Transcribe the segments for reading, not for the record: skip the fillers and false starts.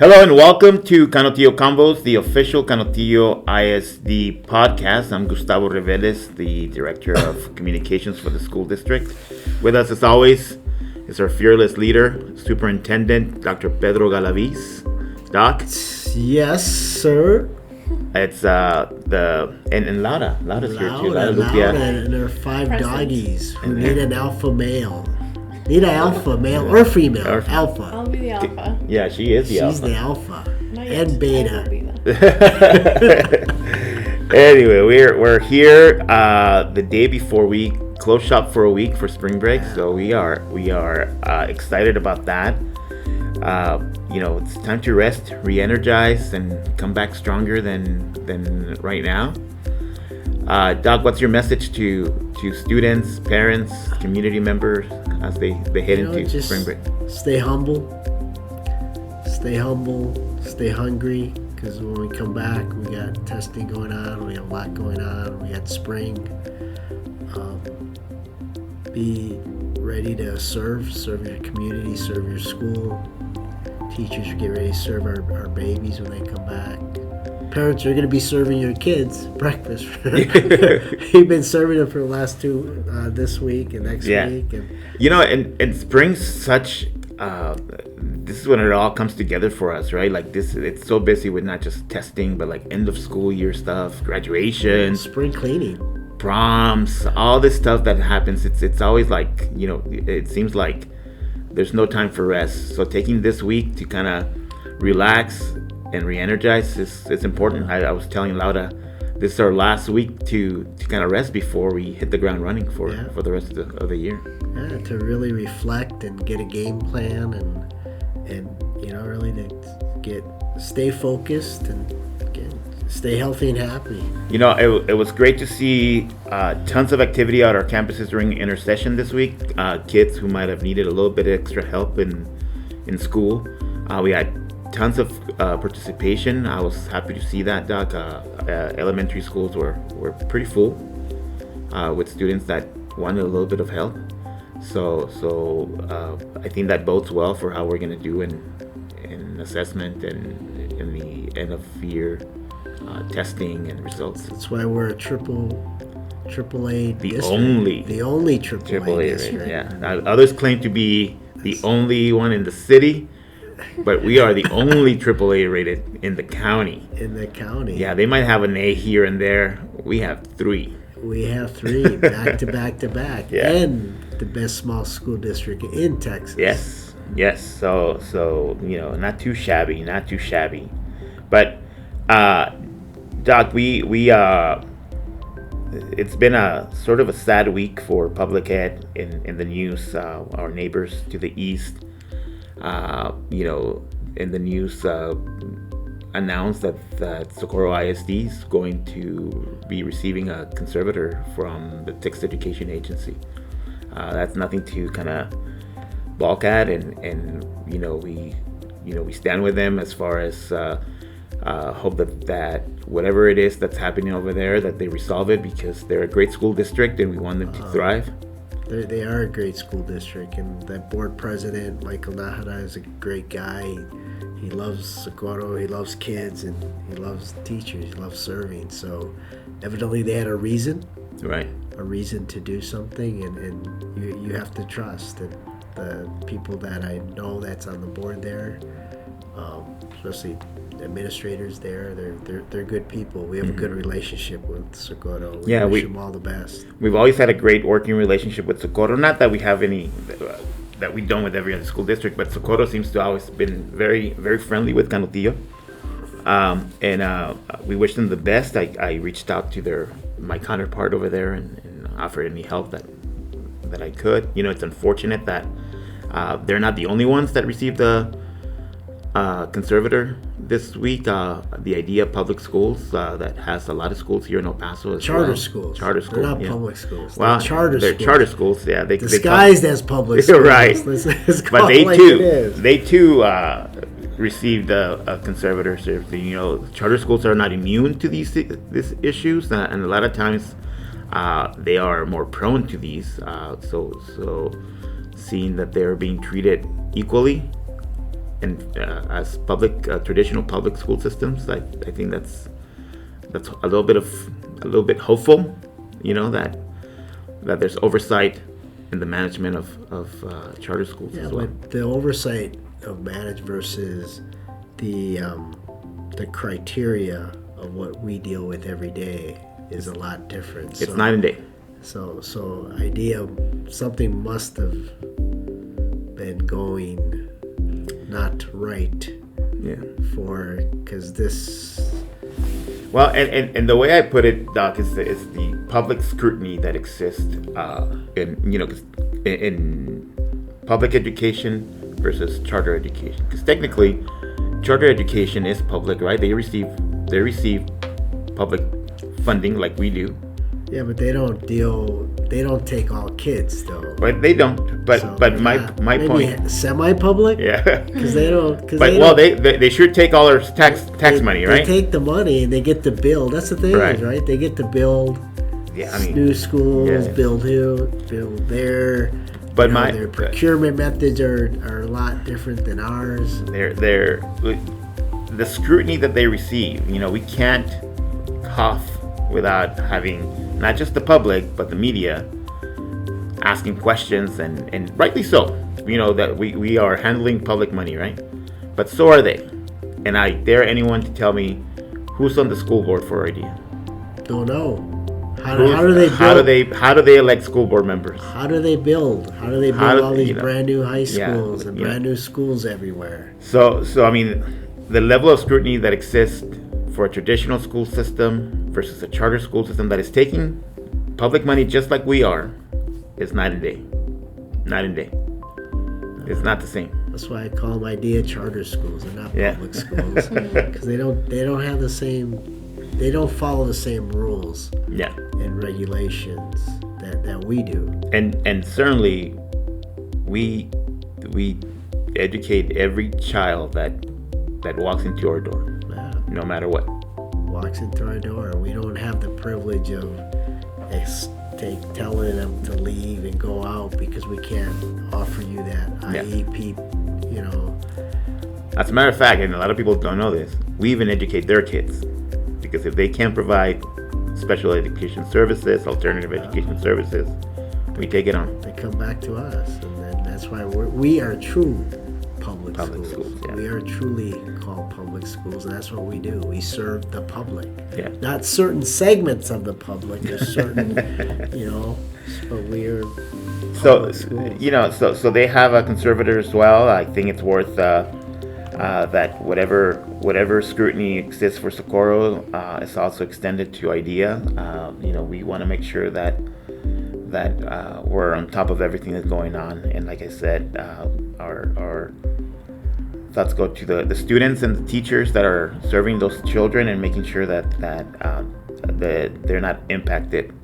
Hello and welcome to Canotillo Combos, the official Canotillo ISD podcast. I'm Gustavo Reveles, the Director of Communications for the school district. With us, as always, is our fearless leader, Superintendent Dr. Pedro Galaviz. Doc? Yes, sir. It's and Laura's here too. Laura and her five doggies who need an alpha male. Need an alpha male or female. Alpha. I'll be the alpha. Yeah, she is the alpha. She's the alpha and beta. Anyway, we're here the day before we close shop for a week for spring break, so we are excited about that. It's time to rest, re-energize, and come back stronger than right now. Doc, what's your message to students, parents, community members as they head into spring break? Stay humble, stay hungry, because when we come back, we got testing going on, we got a lot going on, we got spring. Be ready to serve your community, serve your school. Teachers get ready to serve our babies when they come back. Parents are going to be serving your kids breakfast. You've been serving them for the last two this week and next week. And spring's such this is when it all comes together for us, right? Like this, it's so busy with not just testing, but like end of school year stuff, graduation, spring cleaning, proms, all this stuff that happens. It's always like, it seems like there's no time for rest. So taking this week to kind of relax and re-energize is important. I was telling Laura, this is our last week to kind of rest before we hit the ground running for the rest of the year. Yeah, to really reflect and get a game plan and really to stay focused and stay healthy and happy. It was great to see tons of activity at our campuses during intersession this week. Kids who might have needed a little bit of extra help in school. We had tons of participation. I was happy to see that, Doc. Elementary schools were pretty full with students that wanted a little bit of help. So I think that bodes well for how we're going to do in assessment and in the end of year testing and results. That's why we're a triple A the district. only triple A district. Yeah. Now, others claim to be the only one in the city, but we are the only AAA rated in the county. Yeah, they might have an A here and there. We have three. Back to back. Yeah. And the best small school district in Texas. Yes. So not too shabby. But Doc, we it's been a sort of a sad week for public ed in the news. Our neighbors to the east, in the news announced that Socorro ISD is going to be receiving a conservator from the Texas Education Agency. That's nothing to kind of balk at, and we stand with them as far as hope that whatever it is that's happening over there, that they resolve it, because they're a great school district and we want them to thrive. They are a great school district, and that board president, Michael Nahara, is a great guy. He loves Socorro, he loves kids, and he loves teachers, he loves serving. So evidently they had a reason. Right. A reason to do something, and you have to trust that the people that I know that's on the board there, especially administrators there, they're good people. We have a good relationship with Socorro. We wish them all the best. We've always had a great working relationship with Socorro. Not that we have any that we don't with every other school district, but Socorro seems to always been very, very friendly with Canotillo. And we wish them the best. I reached out to my counterpart over there and offered any help that I could. It's unfortunate that they're not the only ones that received the conservator this week. The Idea Public Schools that has a lot of schools here in El Paso as charter well. schools. They're not public schools. Well, they're charter schools. Yeah, they disguised as public schools. Right. But they too received a conservator. Charter schools are not immune to these issues, and a lot of times they are more prone to these. So seeing that they're being treated equally as traditional public school systems, I think that's a little bit hopeful, that there's oversight in the management of charter schools as well. But the oversight of management versus the criteria of what we deal with every day is a lot different. It's night and day. So idea something must have been going not right. Yeah. Because this. Well, and the way I put it, Doc, is the public scrutiny that exists in public education versus charter education. Because technically, charter education is public, right? They receive public funding like we do. Yeah, but they don't take all kids though. But they don't. But my point. Semi-public. Yeah. Because they don't. They sure take all our tax money, right? They take the money and they get to build. That's the thing, right? They get to build. Yeah, new schools, build here, build there. But their procurement methods are a lot different than ours. The scrutiny that they receive. We can't cough without having not just the public but the media asking questions, and rightly so. That we are handling public money, right? But so are they. And I dare anyone to tell me who's on the school board for idea. Don't know. How do they build? How do they elect school board members? How do they build? How do they build all these brand new high schools and brand new schools everywhere? So I mean, the level of scrutiny that exists for a traditional school system versus a charter school system that is taking public money just like we are is night and day. Night and day. It's not the same. That's why I call them idea charter schools. They're not public schools because they don't have the same. They don't follow the same rules and regulations that we do. And certainly we educate every child that walks into our door, no matter what. Walks into our door. We don't have the privilege of telling them to leave and go out because we can't offer you that IEP, As a matter of fact, and a lot of people don't know this, we even educate their kids. Because if they can't provide special education services, alternative education services, we take it on. They come back to us, and then that's why we are true public schools. Yeah. We are truly called public schools, and that's what we do. We serve the public, not certain segments of the public, or certain, but we are. So they have a conservator as well. I think it's worth. That whatever scrutiny exists for Socorro is also extended to IDEA. We want to make sure that we're on top of everything that's going on. And like I said, our thoughts go to the students and the teachers that are serving those children and making sure that they're not impacted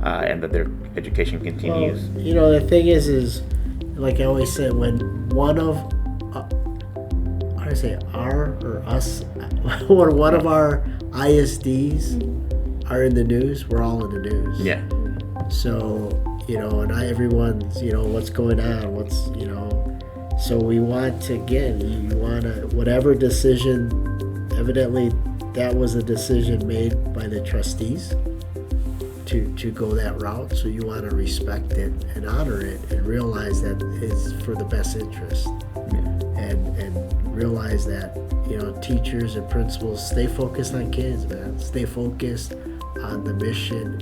and that their education continues. Well, the thing is like I always say, when one of our or us, or one of our ISDs are in the news, we're all in the news. Yeah. So, and everyone's, what's going on, so we want to, again, whatever decision, evidently that was a decision made by the trustees to go that route. So you want to respect it and honor it and realize that it's for the best interest. And realize that teachers and principals stay focused on kids, man. Stay focused on the mission,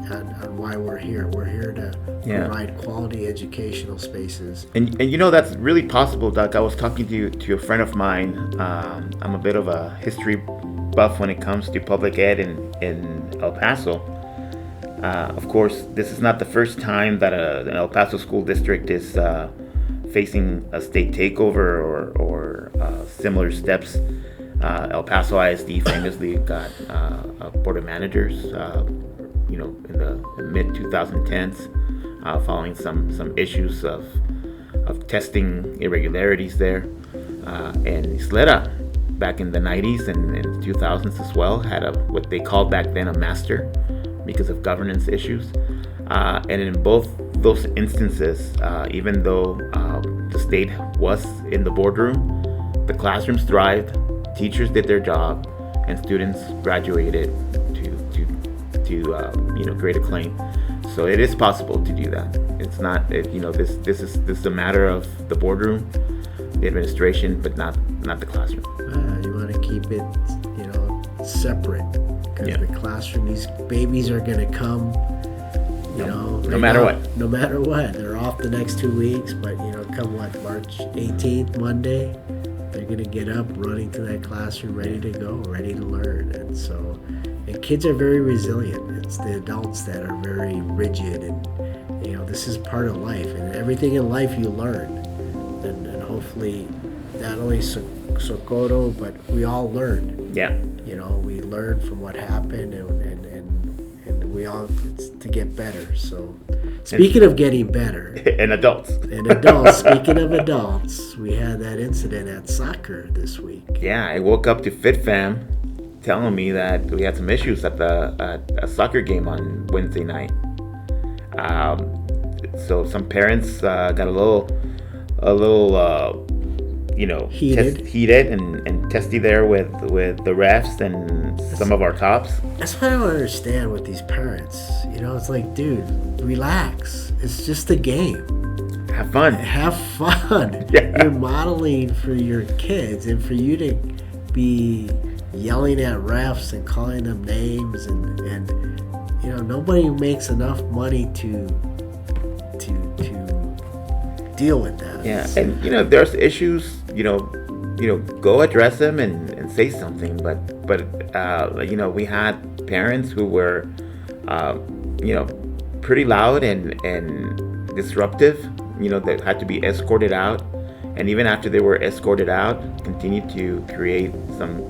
on why we're here. We're here to provide quality educational spaces. And that's really possible, Doc. I was talking to a friend of mine. I'm a bit of a history buff when it comes to public ed in El Paso. Of course, this is not the first time that an El Paso school district is facing a state takeover or similar steps. El Paso ISD famously got a board of managers, in the mid 2010s, following some issues of testing irregularities there. And Isleta, back in the 90s and 2000s as well, had what they called back then a master because of governance issues. And in both those instances, even though the state was in the boardroom, the classrooms thrived, teachers did their job, and students graduated to great acclaim. So it is possible to do that. It's not, this is a matter of the boardroom, the administration, but not the classroom. You want to keep it, separate, because the classroom, these babies are going to come, no matter what. No matter what. They're off the next 2 weeks, but come March 18th, Monday, they're going to get up, running to that classroom, ready to go, ready to learn. And kids are very resilient. It's the adults that are very rigid, and this is part of life, and everything in life you learn, and hopefully not only Socorro, but we all learn. Yeah. We learn from what happened, and we all, it's to get better. So speaking of getting better, and adults, speaking of adults, we had that incident at soccer this week. Yeah, I woke up to FitFam telling me that we had some issues at a soccer game on Wednesday night. So some parents got a little heated and testy there with the refs and some of our tops. That's what I don't understand with these parents. It's like, dude, relax. It's just a game. Have fun. Yeah. You're modeling for your kids, and for you to be yelling at refs and calling them names, and nobody makes enough money to deal with that. Yeah, and there's issues. Go address them and say something. But we had parents who were pretty loud and disruptive. That had to be escorted out, and even after they were escorted out, continued to create some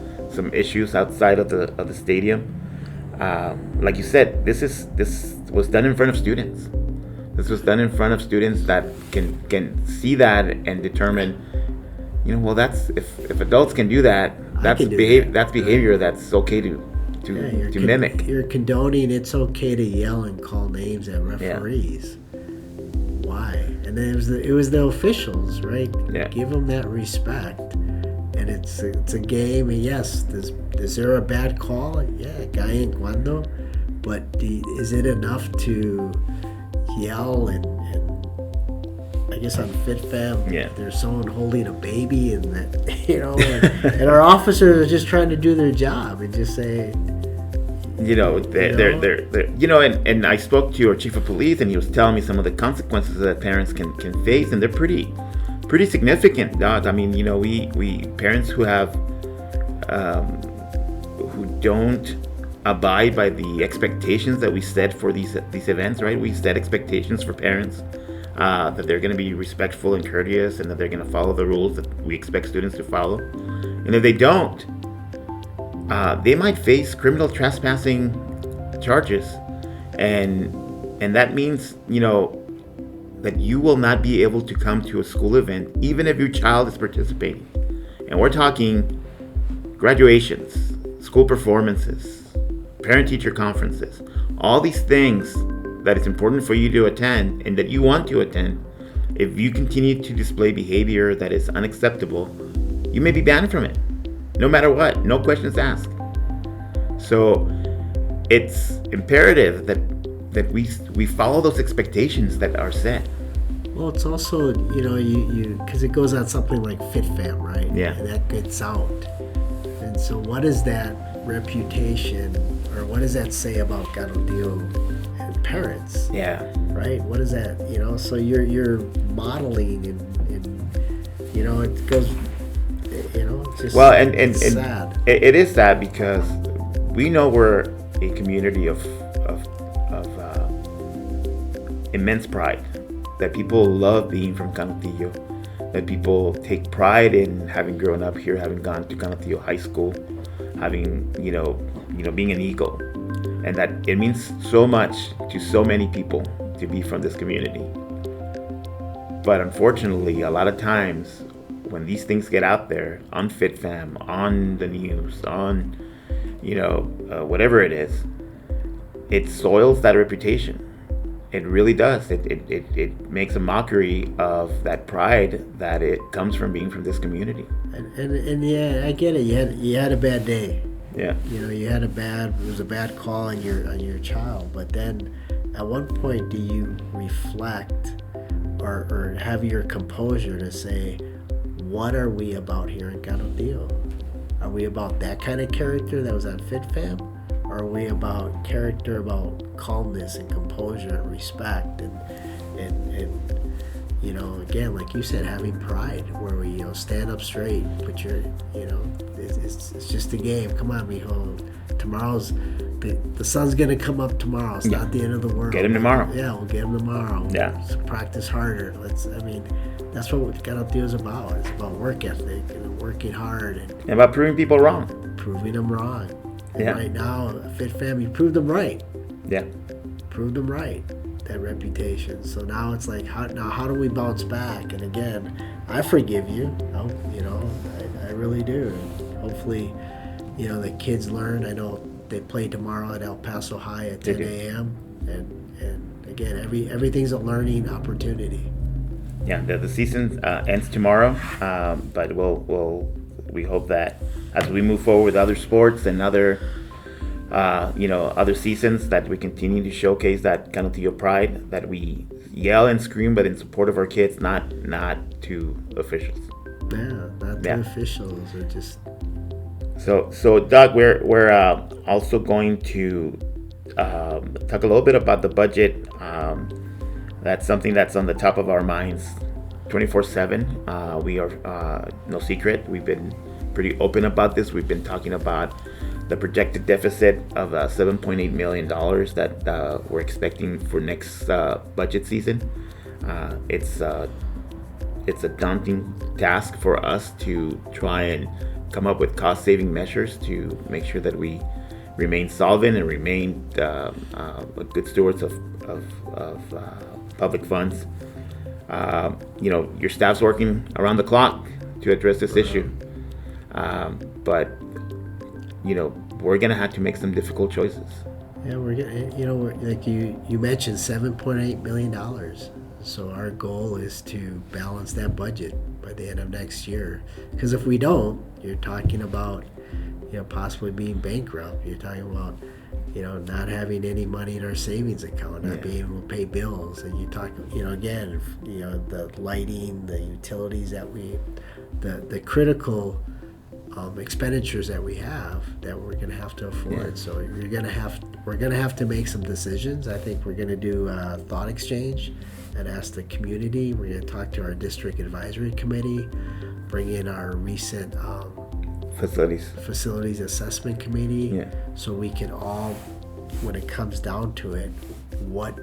issues outside of the stadium. Like you said, this was done in front of students. This was done in front of students that can see that and determine, well, that's if adults can do that, that's behavior that's okay to mimic. You're condoning it's okay to yell and call names at referees. Yeah. Why? And then it was the officials, right? Yeah. Give them that respect. And it's a game, and yes, is there a bad call? Yeah, guy en cuando, but is it enough to yell and I guess on FitFam, there's someone holding a baby, and that and our officers are just trying to do their job and just say, and I spoke to our chief of police, and he was telling me some of the consequences that parents can face, and they're pretty significant, Doc. I mean, we parents who have who don't abide by the expectations that we set for these events, right? We set expectations for parents that they're going to be respectful and courteous, and that they're going to follow the rules that we expect students to follow. And if they don't, they might face criminal trespassing charges, and that means that you will not be able to come to a school event even if your child is participating. And we're talking graduations, school performances, parent-teacher conferences, all these things that it's important for you to attend and that you want to attend. If you continue to display behavior that is unacceptable, you may be banned from it, no matter what, no questions asked. So it's imperative that we follow those expectations that are set. Well, it's also, you because it goes on something like FitFam, right? Yeah. And that gets out. And so what is that reputation, or what does that say about Galaviz and parents? Yeah. Right? What is that, so you're modeling and it goes, it's just it's sad. It is sad because we know we're a community of immense pride, that people love being from Canutillo, that people take pride in having grown up here, having gone to Canutillo High School, having being an Eagle, and that it means so much to so many people to be from this community. But unfortunately, a lot of times when these things get out there on FitFam, on the news, on whatever it is, it soils that reputation. It really does. It makes a mockery of that pride that it comes from being from this community. And yeah, I get it. You had a bad day. Yeah. You know, it was a bad call on your child. But then, at what point do you reflect or have your composure to say, what are we about here in Galaviz? Are we about that kind of character that was on FitFam? Or are we about character, about calmness and composure and respect and you know, again, like you said, having pride where we, you know, stand up straight, put your, you know, it's just a game. Come on, mijo. Tomorrow's, the sun's going to come up tomorrow. It's not the end of the world. Get him tomorrow. Yeah, we'll get him tomorrow. Yeah. So practice harder. That's what Galaviz is about. It's about work ethic and working hard. And about proving people wrong. Proving them wrong. And Yeah. right now, Fit Fam, you proved them right. Yeah. Proved them right. That reputation. So now it's like, how do we bounce back? And again, I forgive you. You know, I really do. And hopefully, you know, the kids learn. I know they play tomorrow at El Paso High at 10 a.m. And again, everything's a learning opportunity. Yeah, the season ends tomorrow, but we hope that as we move forward with other sports and other other seasons, that we continue to showcase that kind of Galaviz pride, that we yell and scream, but in support of our kids, not to officials. Yeah, not to officials, or just. So Doug, we're also going to talk a little bit about the budget. That's something that's on the top of our minds 24/7. We are no secret. We've been pretty open about this. We've been talking about the projected deficit of $7.8 million that we're expecting for next budget season. It's a daunting task for us to try and come up with cost-saving measures to make sure that we remain solvent and remain good stewards of public funds. Your staff's working around the clock to address this issue, but we're gonna have to make some difficult choices. Yeah, we're gonna, like you mentioned, $7.8 million. So our goal is to balance that budget by the end of next year. Because if we don't, you're talking about, possibly being bankrupt. You're talking about, not having any money in our savings account, not being able to pay bills. And you talk, again, the lighting, the utilities the critical expenditures that we have that we're going to have to afford. So we're going to have to make some decisions. I think we're going to do a thought exchange and ask the community. We're going to talk to our district advisory committee, bring in our recent facilities assessment committee, so we can all, when it comes down to it, what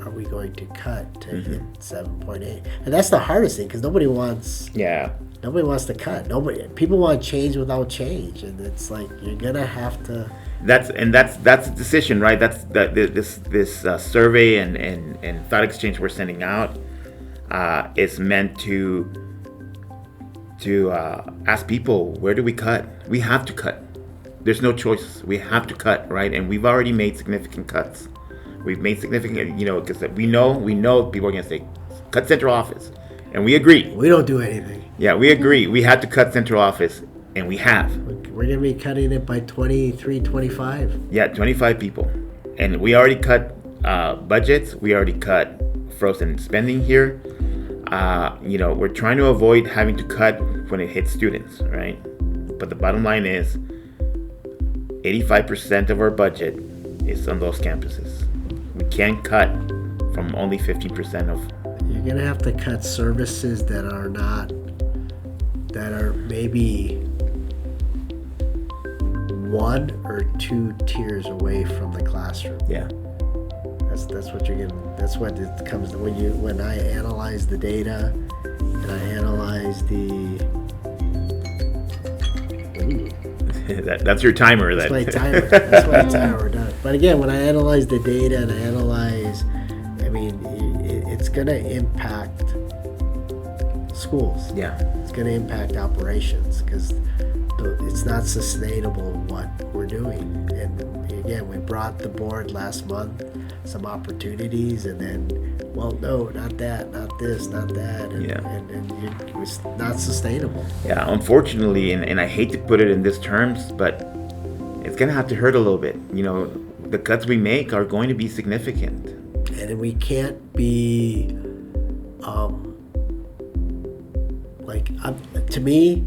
are we going to cut to hit 7.8? And that's the hardest thing, because nobody wants to cut. People want change without change, and it's like you're gonna have to. That's a decision, right? That's this survey and thought exchange we're sending out is meant to ask people, where do we cut? We have to cut. There's no choice. We have to cut, right? And we've already made significant cuts. We've made significant, because we know people are gonna say, cut central office. And we agree. We don't do anything. Yeah, we agree. We had to cut central office, and we have. We're going to be cutting it by 23, 25. Yeah, 25 people. And we already cut budgets. We already cut frozen spending here. We're trying to avoid having to cut when it hits students, right? But the bottom line is 85% of our budget is on those campuses. We can't cut from only 15% of. You're going to have to cut services that are maybe 1 or 2 tiers away from the classroom. Yeah. That's what you're getting. That's what it comes to when I analyze the data and I analyze that's your timer. That's my timer. That's my timer. Done. But again, when I analyze the data and I analyze, it's going to impact schools. Yeah. It's going to impact operations because it's not sustainable what we're doing. And again, we brought the board last month some opportunities, and then, well, no, not that, not this, not that, and, it's not sustainable. Yeah, unfortunately, and I hate to put it in these terms, but it's gonna have to hurt a little bit. The cuts we make are going to be significant, and we can't be to me,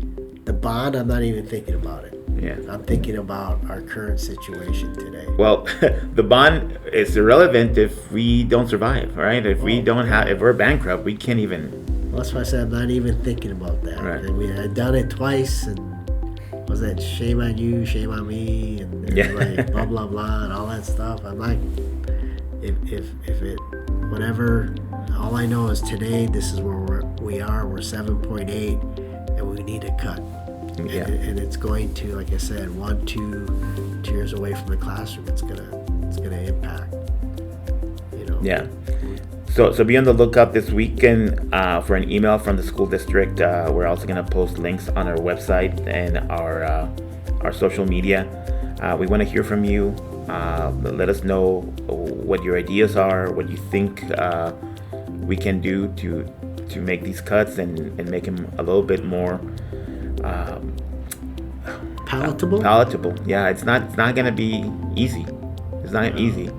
the bond, I'm not even thinking about it. Yeah. I'm thinking about our current situation today. Well, the bond is irrelevant if we don't survive, right? If we're bankrupt, we can't even. Well, that's why I said I'm not even thinking about that. Right. I've done it twice, and was that shame on you, shame on me, and like blah blah blah and all that stuff. I'm like, if it whatever. All I know is today, this is where we are. We're 7.8, and we need a cut. Yeah. And it's going to, like I said, 2 years away from the classroom. It's gonna impact. Yeah. So be on the lookout this weekend for an email from the school district. We're also gonna post links on our website and our social media. We want to hear from you. Let us know what your ideas are, what you think we can do to make these cuts and make them a little bit more palatable. Yeah, it's not gonna be easy. It's not easy,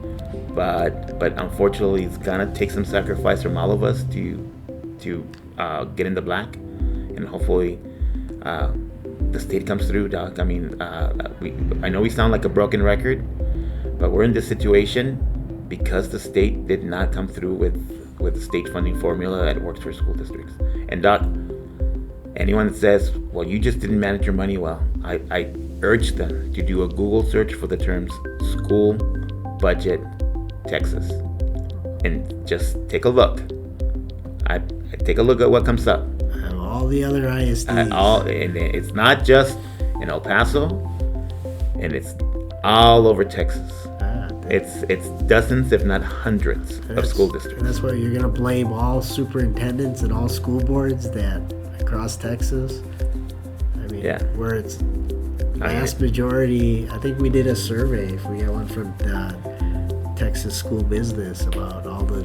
but unfortunately, it's gonna take some sacrifice from all of us to get in the black, and hopefully the state comes through, Doc. I mean, I know we sound like a broken record, but we're in this situation because the state did not come through with the state funding formula that works for school districts. And Doc, anyone that says, well, you just didn't manage your money well, I urge them to do a Google search for the terms school budget Texas and just take a look. I take a look at what comes up. All the other ISDs. And it's not just in El Paso, and it's all over Texas. It's dozens, if not hundreds, of school districts. And that's why you're going to blame all superintendents and all school boards that across Texas. I mean, where it's vast majority. I think we did a survey. If we got one from the Texas school business about all the.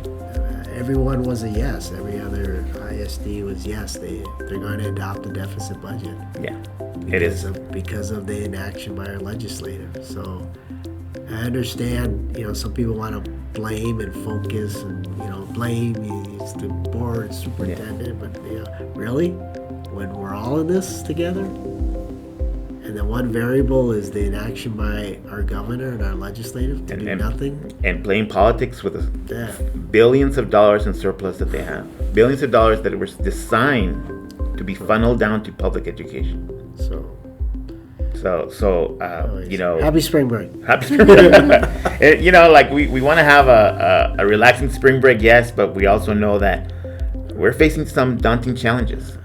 Everyone was a yes. Every other ISD was yes. They're going to adopt a deficit budget. Yeah, it is because of the inaction by our legislative. So. I understand, some people want to blame and focus and, blame the board, superintendent, but, really? When we're all in this together? And the one variable is the inaction by our governor and our legislative to do nothing? And playing politics with the billions of dollars in surplus that they have. Billions of dollars that were designed to be funneled down to public education. So happy spring break. Happy spring break. We want to have a relaxing spring break, yes, but we also know that we're facing some daunting challenges,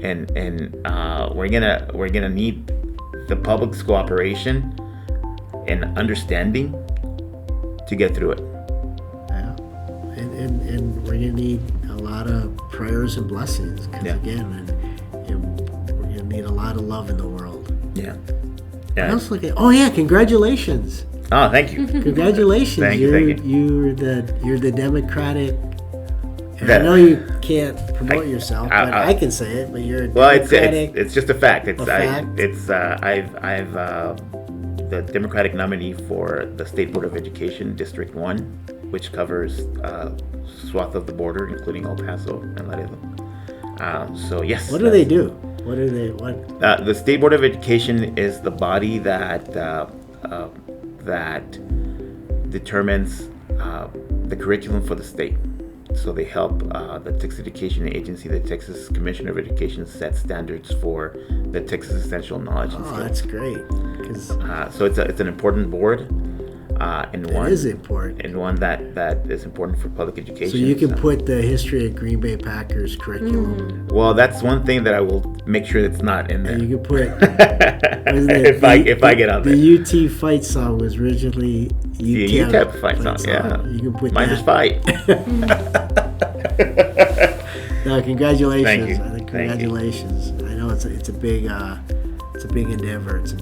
and we're gonna need the public's cooperation and understanding to get through it. Yeah, and we're gonna need a lot of prayers and blessings because again, we're gonna need a lot of love in the world. Yeah. I was looking. Oh yeah! Congratulations. Oh, thank you. Congratulations. Thank you. You're the Democratic. I know you can't promote yourself, but I can say it. But you're Democratic. It's just a fact. I've the Democratic nominee for the State Board of Education District 1, which covers swath of the border, including El Paso and Laredo. So yes. What do they do? The State Board of Education is the body that determines the curriculum for the state. So they help the Texas Education Agency, the Texas Commission of Education, set standards for the Texas Essential Knowledge and Skills. Oh, that's great. So it's an important board. It is important. And one that is important for public education. So you can put the history of Green Bay Packers curriculum. Well, that's one thing that I will make sure it's not in there. And you can put if I get out there. The UT fight song was originally UTEP fight song. Yeah, you can put Miners fight. No, congratulations. Thank you. Congratulations. I know it's a big it's a big endeavor. It's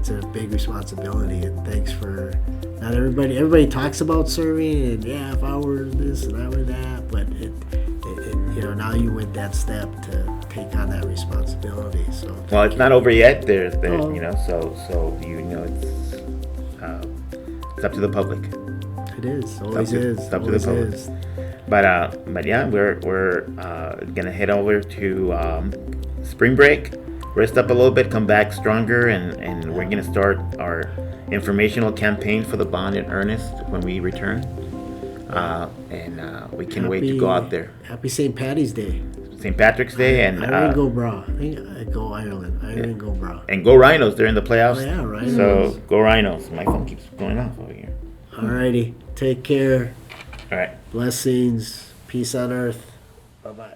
a big responsibility. And thanks for not everybody talks about serving and yeah, if I were this and I were that, but it now you went that step to take on that responsibility. So well, it's not over yet. There's Oh. it's up to the public. it is always It's up to the always public. is. But yeah, we're gonna head over to spring break, rest up a little bit, come back stronger, and we're gonna start our informational campaign for the bond in earnest when we return. We can't wait to go out there. Happy St. Patty's Day. St. Patrick's Day and Ireland go bra. I think I go Ireland. Ireland go bra. and go Rhinos. They're in the playoffs. Oh, yeah, Rhinos. So go Rhinos. My phone keeps going off over here. Alrighty. Take care. All right. Blessings. Peace on earth. Bye bye.